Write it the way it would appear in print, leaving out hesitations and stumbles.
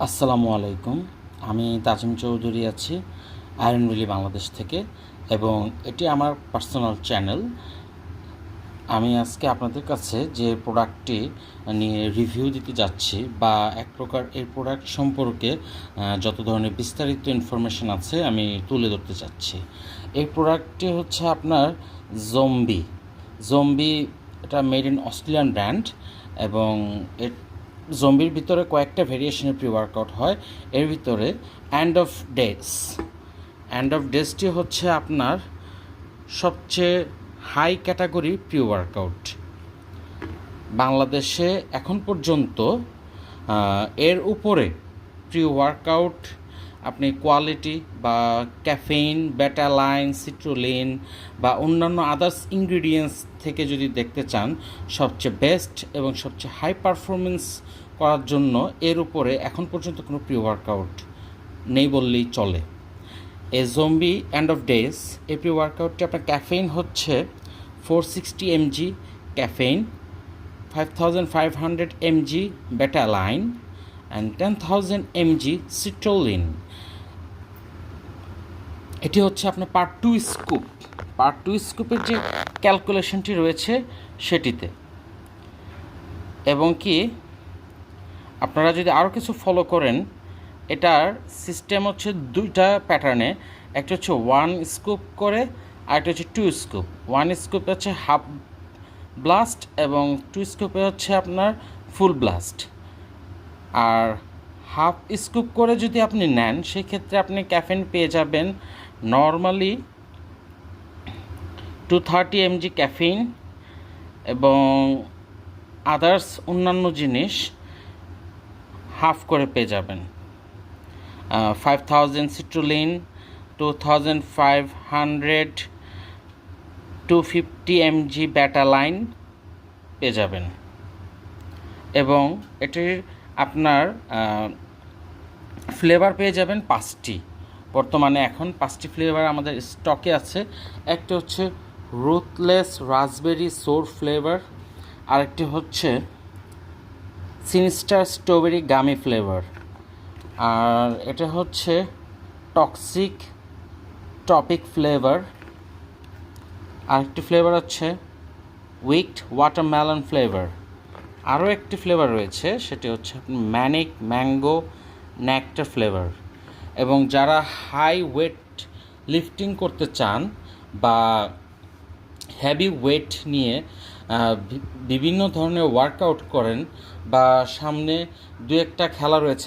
আসসালামু আলাইকুম। আমি তাজিম চৌধুরী আছি আয়রন ভ্যালি বাংলাদেশ থেকে, এবং এটি আমার পার্সোনাল চ্যানেল। আমি আজকে আপনাদের কাছে যে প্রোডাক্টটি নিয়ে রিভিউ দিতে যাচ্ছি, বা এক প্রকার এই প্রোডাক্ট সম্পর্কে যত ধরনের বিস্তারিত ইনফরমেশন আছে আমি তুলে ধরতে চাচ্ছি। এই প্রোডাক্টটি হচ্ছে আপনার জম্বি। জম্বি এটা মেড ইন অস্ট্রেলিয়ান ব্র্যান্ড, এবং এর জম্বির ভিতরে কয়েকটা ভেরিয়েশনের প্রি ওয়ার্কআউট হয়। এর ভিতরে অ্যান্ড অফ ডেজটি হচ্ছে আপনার সবচেয়ে হাই ক্যাটাগরি প্রি ওয়ার্কআউট বাংলাদেশে এখন পর্যন্ত। এর উপরে প্রি ওয়ার্কআউট আপনি কোয়ালিটি বা ক্যাফেইন, বেটালাইন, সিট্রোলিন বা অন্যান্য আদার্স ইনগ্রিডিয়েন্টস থেকে যদি দেখতে চান, সবচেয়ে বেস্ট এবং সবচেয়ে হাই পারফরমেন্স করার জন্য এর উপরে এখন পর্যন্ত কোনো প্রি ওয়ার্কআউট নেই বললেই চলে। এ জম্বি এন্ড অফ ডেজ এই প্রি ওয়ার্কআউটটি আপনার ক্যাফেইন হচ্ছে 460 mg caffeine, 5500 mg betalain and 10,000 mg সিট্রোলিন। এটি হচ্ছে আপনার পার্ট টু স্কুপের যে ক্যালকুলেশনটি রয়েছে সেটিতে। এবং কি আপনারা যদি আরও কিছু ফলো করেন, এটার সিস্টেম হচ্ছে দুইটা প্যাটার্নে। একটা হচ্ছে 1 স্কুপ করে, আর একটা হচ্ছে 2 স্কুপ। 1 স্কুপ হচ্ছে হাফ ব্লাস্ট এবং 2 স্কুপে হচ্ছে আপনার ফুল ব্লাস্ট। আর হাফ স্কুপ করে যদি আপনি নেন, সেক্ষেত্রে আপনি ক্যাফেইন পেয়ে যাবেন নর্মালি 230 mg ক্যাফেইন, এবং আদার্স অন্যান্য জিনিস হাফ করে পেয়ে যাবেন। 5000 সিট্রোলিন, 2500 250 mg বেটালাইন পেয়ে যাবেন। এবং এটির আপনার ফ্লেভার পেয়ে যাবেন 5টি। বর্তমানে এখন 5টি ফ্লেভার আমাদের স্টকে আছে। একটা হচ্ছে রুথলেস রাসবেরি সোর ফ্লেভার, আরেকটি হচ্ছে সিনিস্টার স্ট্রবেরি গামি ফ্লেভার, আর এটা হচ্ছে টক্সিক টপিক ফ্লেভার। আরেকটি ফ্লেভার হচ্ছে উইকড ওয়াটারমেলন ফ্লেভার। আরও একটি ফ্লেভার রয়েছে, সেটি হচ্ছে ম্যানিক ম্যাঙ্গো নেকটার ফ্লেভার। এবং যারা হাই ওয়েট লিফটিং করতে চান বা হেভি ওয়েট নিয়ে বিভিন্ন ধরনের ওয়ার্কআউট করেন, বা সামনে দু একটা খেলা রয়েছে